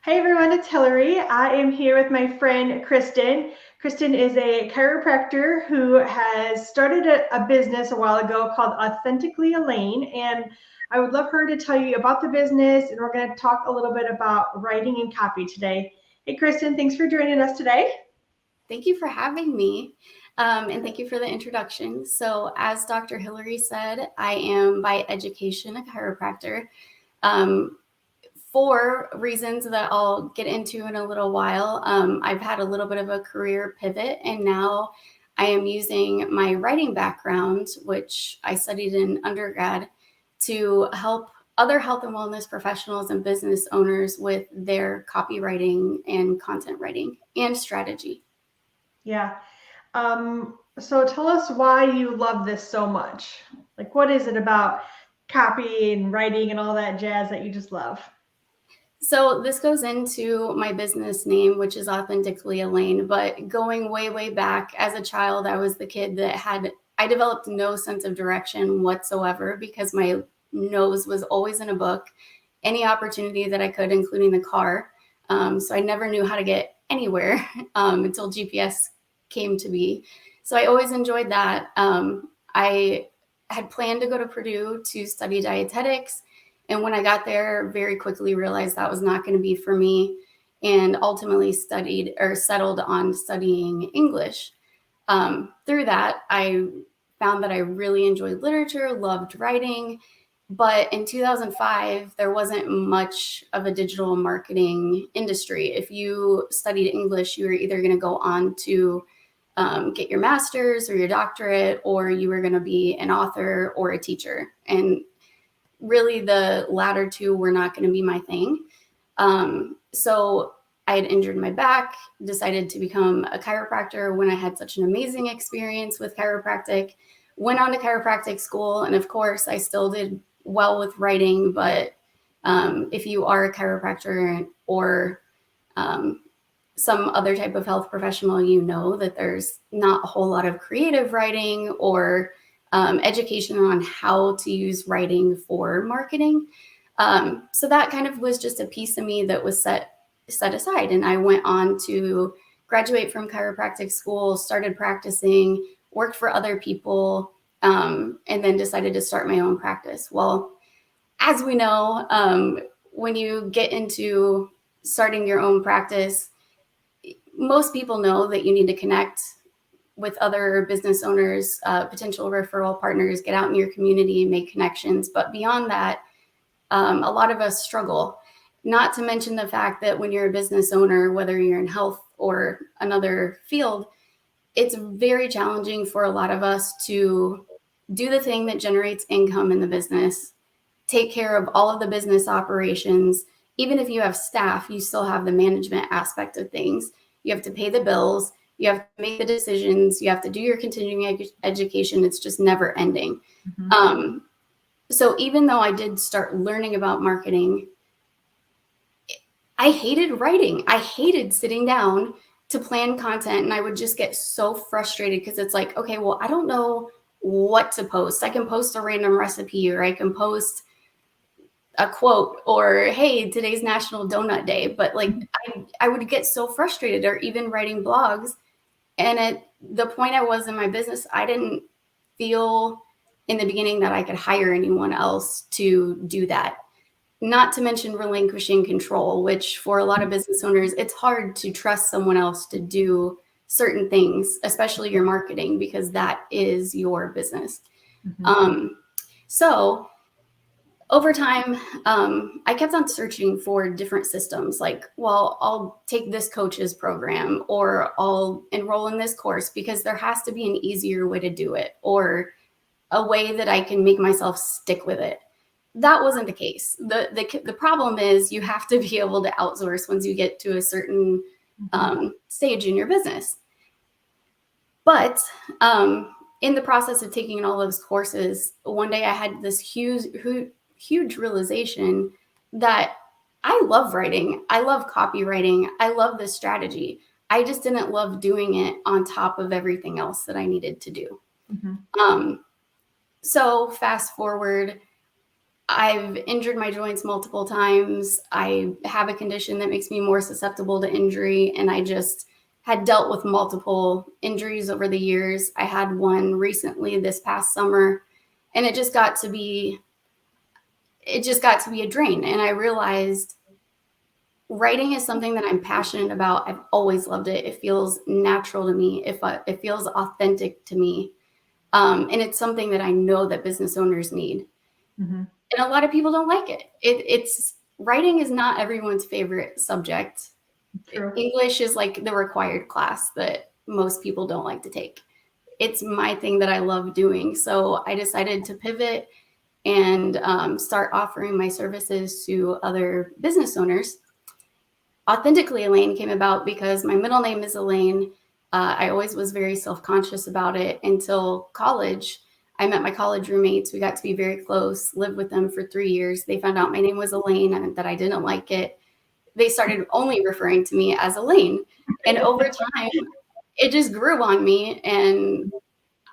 Hey everyone, it's Hillary. I am here with my friend Kristen. Kristen is a chiropractor who has started a business a while ago called Authentically Elaine, and I would love her to tell you about the business, and we're going to talk a little bit about writing and copy today. Hey Kristen, thanks for joining us today. Thank you for having me, and thank you for the introduction. So, as Dr. Hillary said, I am by education a chiropractor. Um, for reasons that I'll get into in a little while, I've had a little bit of a career pivot, and now I am using my writing background, which I studied in undergrad, to help other health and wellness professionals and business owners with their copywriting and content writing and strategy. Yeah. So tell us why you love this so much. Like, what is it about copy and writing and all that jazz that you just love? So this goes into my business name, which is Authentically Elaine. But going way, way back as a child, I was the kid that I developed no sense of direction whatsoever because my nose was always in a book, any opportunity that I could, including the car. So I never knew how to get anywhere until GPS came to be. So I always enjoyed that. I had planned to go to Purdue to study dietetics, and when I got there, very quickly realized that was not going to be for me, and ultimately studied or settled on studying English. Through that, I found that I really enjoyed literature, loved writing. But in 2005, there wasn't much of a digital marketing industry. If you studied English, you were either going to go on to get your master's or your doctorate, or you were going to be an author or a teacher. And really the latter two were not going to be my thing. So I had injured my back, decided to become a chiropractor when I had such an amazing experience with chiropractic, went on to chiropractic school. And of course, I still did well with writing. But if you are a chiropractor or um, some other type of health professional, you know that there's not a whole lot of creative writing or education on how to use writing for marketing. So that kind of was just a piece of me that was set aside. And I went on to graduate from chiropractic school, started practicing, worked for other people, and then decided to start my own practice. Well, as we know, when you get into starting your own practice, most people know that you need to connect with other business owners, potential referral partners, get out in your community and make connections. But beyond that, a lot of us struggle, not to mention the fact that when you're a business owner, whether you're in health or another field, it's very challenging for a lot of us to do the thing that generates income in the business, take care of all of the business operations. Even if you have staff, you still have the management aspect of things. You have to pay the bills, you have to make the decisions, you have to do your continuing education. It's just never ending. Mm-hmm. So even though I did start learning about marketing, I hated writing. I hated sitting down to plan content, and I would just get so frustrated because it's like, okay, well, I don't know what to post. I can post a random recipe, or I can post a quote, or hey, today's National Donut Day. But like, I would get so frustrated, or even writing blogs. And at the point I was in my business, I didn't feel in the beginning that I could hire anyone else to do that. Not to mention relinquishing control, which for a lot of business owners, it's hard to trust someone else to do certain things, especially your marketing, because that is your business. Mm-hmm. So over time, I kept on searching for different systems. Like, well, I'll take this coach's program, or I'll enroll in this course, because there has to be an easier way to do it, or a way that I can make myself stick with it. That wasn't the case. The problem is you have to be able to outsource once you get to a certain stage in your business. But in the process of taking all those courses, one day I had this huge realization that I love writing. I love copywriting. I love this strategy. I just didn't love doing it on top of everything else that I needed to do. Mm-hmm. So fast forward, I've injured my joints multiple times. I have a condition that makes me more susceptible to injury, and I just had dealt with multiple injuries over the years. I had one recently this past summer, and it just got to be a drain. And I realized writing is something that I'm passionate about. I've always loved it. It feels natural to me. It feels authentic to me. And it's something that I know that business owners need. Mm-hmm. And a lot of people don't like it. It's writing is not everyone's favorite subject. True. English is like the required class that most people don't like to take. It's my thing that I love doing. So I decided to pivot and start offering my services to other business owners. Authentically Elaine came about because my middle name is Elaine. I always was very self-conscious about it until college. I met my college roommates. We got to be very close, lived with them for 3 years. They found out my name was Elaine and that I didn't like it. They started only referring to me as Elaine. And over time, it just grew on me. And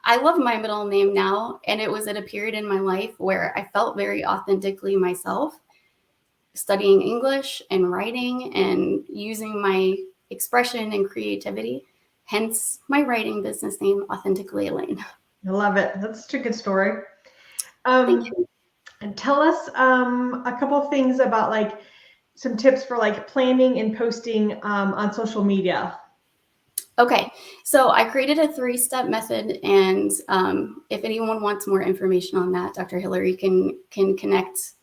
I love my middle name now. And it was at a period in my life where I felt very authentically myself, studying English and writing and using my expression and creativity. Hence my writing business name, Authentically Elaine. I love it. That's such a good story. Thank you. And tell us a couple of things about like some tips for like planning and posting on social media. Okay, so I created a 3-step method, and if anyone wants more information on that, Dr. Hillary can connect.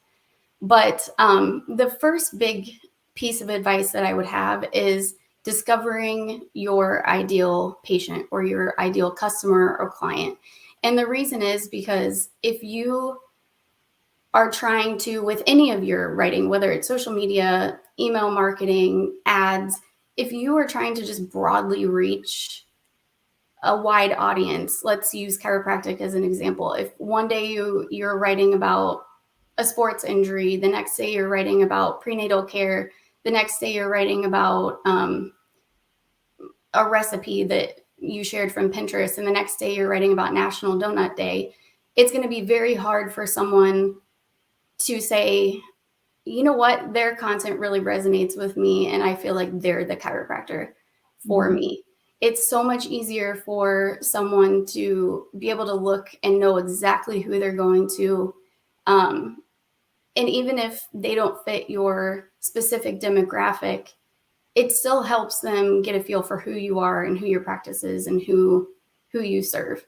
But the first big piece of advice that I would have is discovering your ideal patient or your ideal customer or client. And the reason is because if you are trying to, with any of your writing, whether it's social media, email marketing, ads, if you are trying to just broadly reach a wide audience, let's use chiropractic as an example. If one day you're writing about a sports injury, the next day you're writing about prenatal care, the next day you're writing about a recipe that you shared from Pinterest, and the next day you're writing about National Donut Day, it's going to be very hard for someone to say, you know what, their content really resonates with me and I feel like they're the chiropractor for me. It's so much easier for someone to be able to look and know exactly who they're going to. And even if they don't fit your specific demographic, it still helps them get a feel for who you are and who your practice is and who you serve.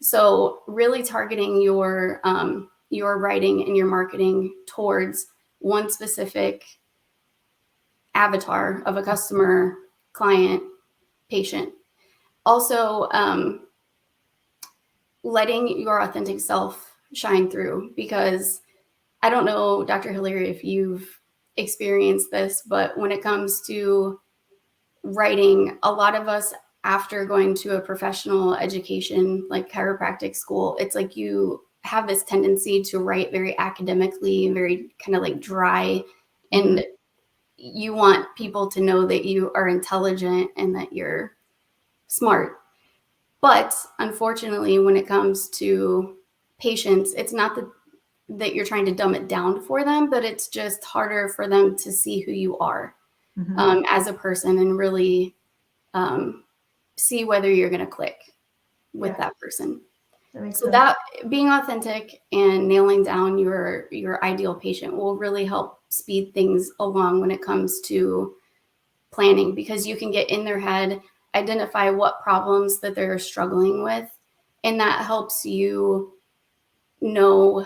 So really targeting your writing and your marketing towards one specific avatar of a customer, client, patient. Also, letting your authentic self shine through, because I don't know, Dr. Hillary, if you've experienced this, but when it comes to writing, a lot of us, after going to a professional education like chiropractic school, it's like you have this tendency to write very academically, very kind of like dry, and you want people to know that you are intelligent and that you're smart. But unfortunately, when it comes to patients, it's not that you're trying to dumb it down for them, but it's just harder for them to see who you are as a person and really see whether you're going to click with that person. So that being authentic and nailing down your ideal patient will really help speed things along when it comes to planning, because you can get in their head, identify what problems that they're struggling with, and that helps you know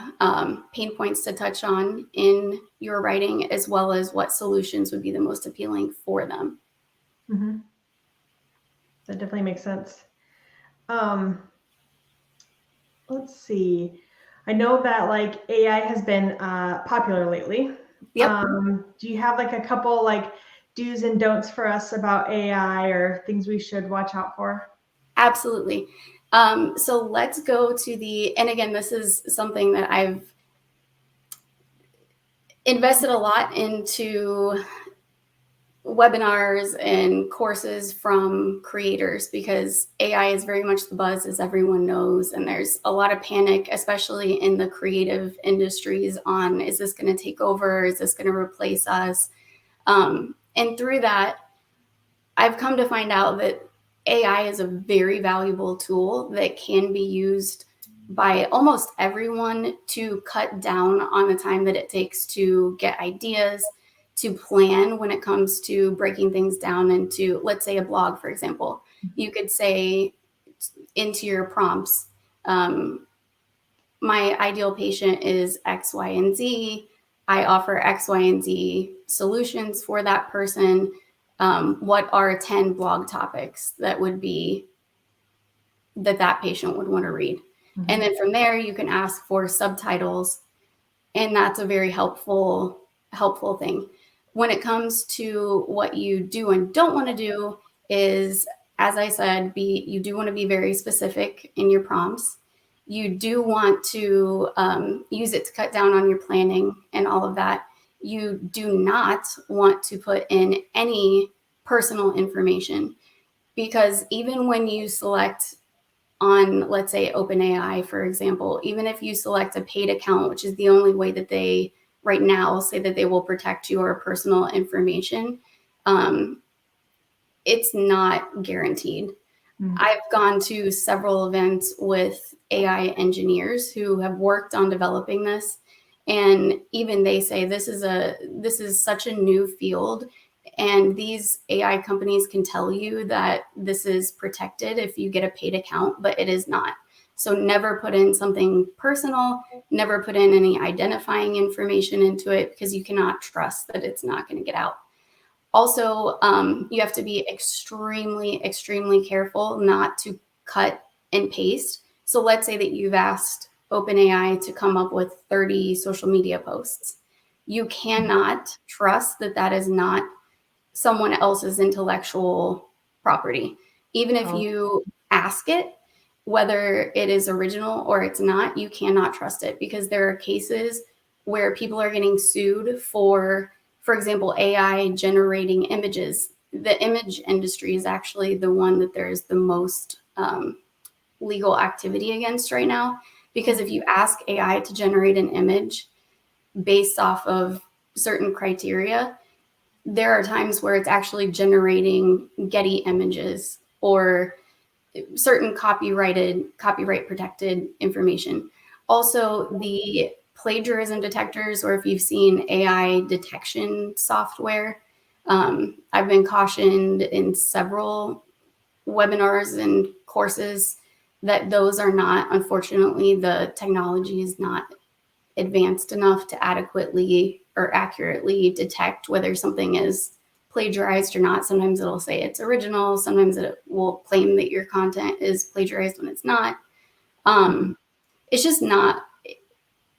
pain points to touch on in your writing, as well as what solutions would be the most appealing for them. That definitely makes sense. Let's see. I know that like AI has been popular lately. Yep. Do you have like a couple like do's and don'ts for us about AI or things we should watch out for? Absolutely. So let's go to and again, this is something that I've invested a lot into webinars and courses from creators, because AI is very much the buzz, as everyone knows. And there's a lot of panic, especially in the creative industries, on, is this going to take over? Is this going to replace us? And through that, I've come to find out that AI is a very valuable tool that can be used by almost everyone to cut down on the time that it takes to get ideas, to plan when it comes to breaking things down into, let's say, a blog, for example. You could say into your prompts, my ideal patient is X, Y, and Z. I offer X, Y, and Z solutions for that person. What are 10 blog topics that would be that patient would want to read? Mm-hmm. And then from there, you can ask for subtitles. And that's a very helpful thing. When it comes to what you do and don't want to do is, as I said, you do want to be very specific in your prompts. You do want to use it to cut down on your planning and all of that. You do not want to put in any personal information, because even when you select on, let's say, OpenAI, for example, even if you select a paid account, which is the only way that they right now say that they will protect your personal information, it's not guaranteed. Mm-hmm. I've gone to several events with AI engineers who have worked on developing this, and even they say this is such a new field, and these AI companies can tell you that this is protected if you get a paid account, but it is not. So never put in something personal, never put in any identifying information into it, because you cannot trust that it's not going to get out. Also, you have to be extremely, extremely careful not to cut and paste. So let's say that you've asked OpenAI to come up with 30 social media posts. You cannot trust that that is not someone else's intellectual property. Even if you ask it, whether it is original or it's not, you cannot trust it, because there are cases where people are getting sued for example, AI generating images. The image industry is actually the one that there's the most legal activity against right now, because if you ask AI to generate an image based off of certain criteria, there are times where it's actually generating Getty images or certain copyright protected information. Also, the plagiarism detectors, or if you've seen AI detection software, I've been cautioned in several webinars and courses that those are not, unfortunately, the technology is not advanced enough to adequately or accurately detect whether something is plagiarized or not. Sometimes it'll say it's original. Sometimes it will claim that your content is plagiarized when it's not. It's just not.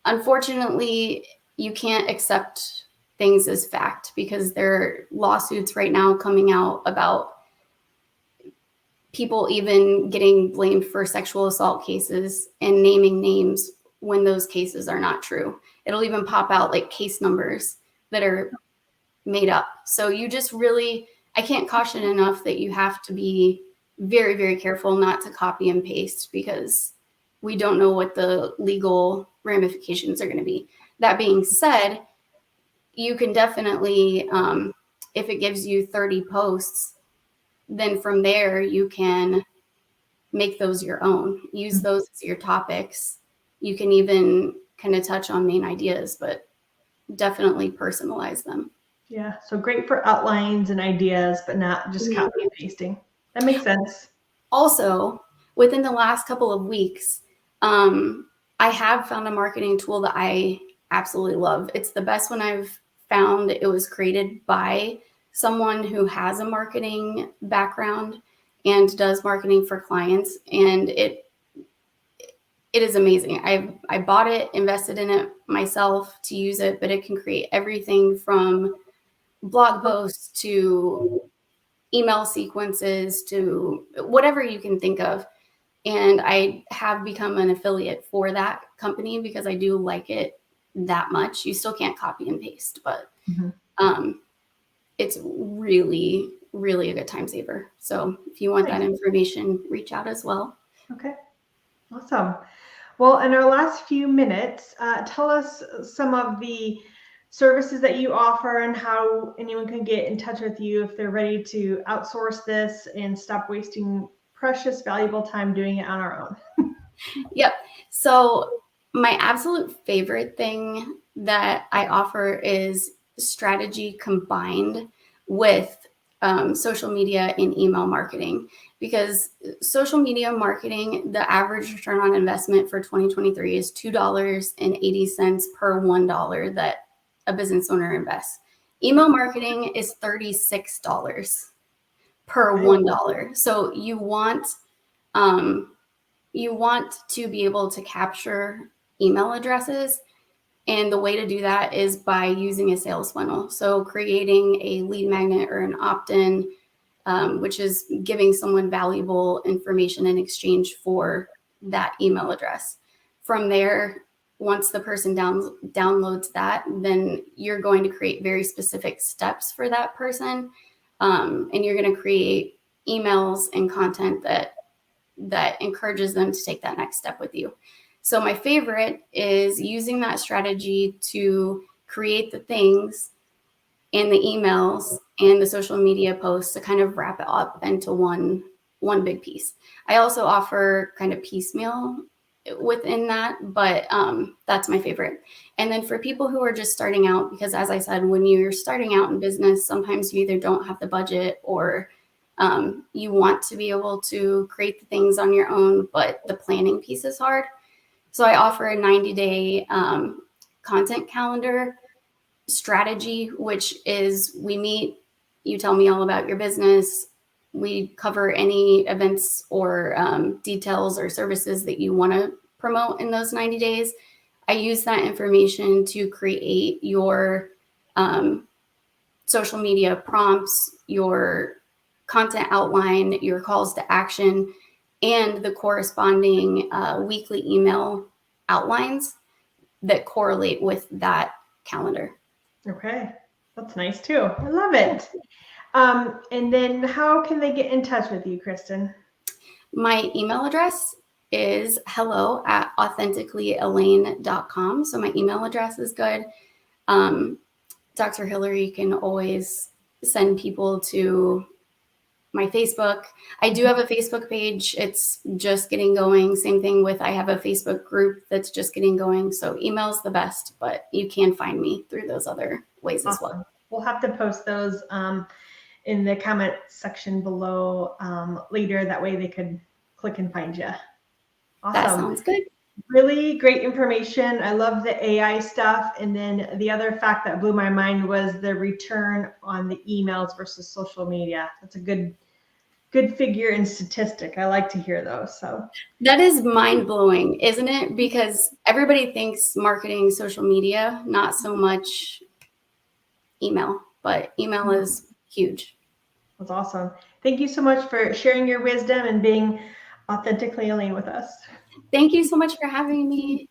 Unfortunately, you can't accept things as fact, because there are lawsuits right now coming out about people even getting blamed for sexual assault cases and naming names when those cases are not true. It'll even pop out like case numbers that are made up. So you just really, I can't caution enough that you have to be very, very careful not to copy and paste, because we don't know what the legal ramifications are going to be. That being said, you can definitely, if it gives you 30 posts, then from there you can make those your own, use those as your topics. You can even kind of touch on main ideas, but definitely personalize them. Yeah, so great for outlines and ideas, but not just copy and pasting. That makes sense. Also, within the last couple of weeks, I have found a marketing tool that I absolutely love. It's the best one I've found. It was created by someone who has a marketing background and does marketing for clients, and it is amazing. I bought it, invested in it myself to use it, but it can create everything from blog posts to email sequences to whatever you can think of. And I have become an affiliate for that company because I do like it that much. You still can't copy and paste, but it's really, really a good time saver. So if you want that information, reach out as well. Okay, awesome. Well, in our last few minutes, tell us some of the services that you offer and how anyone can get in touch with you if they're ready to outsource this and stop wasting precious, valuable time doing it on our own. Yep. So my absolute favorite thing that I offer is strategy combined with social media and email marketing, because social media marketing, the average return on investment for 2023 is $2.80 per $1 that a business owner invests. Email marketing is $36 per $1. So you want to be able to capture email addresses. And the way to do that is by using a sales funnel. So creating a lead magnet or an opt-in, which is giving someone valuable information in exchange for that email address. From there, once the person downloads that, then you're going to create very specific steps for that person. And you're going to create emails and content that encourages them to take that next step with you. So my favorite is using that strategy to create the things and the emails and the social media posts to kind of wrap it up into one big piece. I also offer kind of piecemeal within that, but that's my favorite. And then for people who are just starting out, because as I said, when you're starting out in business, sometimes you either don't have the budget or you want to be able to create the things on your own, but the planning piece is hard. So I offer a 90-day content calendar strategy, which is we meet, you tell me all about your business. We cover any events or details or services that you want to promote in those 90 days. I use that information to create your social media prompts, your content outline, your calls to action, and the corresponding weekly email outlines that correlate with that calendar. Okay, that's nice too. I love it. And then how can they get in touch with you, Kristen? My email address is hello@authenticallyelaine.com. So my email address is good. Dr. Hillary can always send people to my Facebook. I do have a Facebook page. It's just getting going. Same thing with, I have a Facebook group that's just getting going. So email's the best, but you can find me through those other ways as well. We'll have to post those in the comment section below later. That way they could click and find you. Awesome. That sounds good. Really great information. I love the AI stuff. And then the other fact that blew my mind was the return on the emails versus social media. That's a good figure and statistic. I like to hear those. So that is mind blowing, isn't it? Because everybody thinks marketing, social media, not so much email, but email is huge. That's awesome. Thank you so much for sharing your wisdom and being authentically Elaine with us. Thank you so much for having me.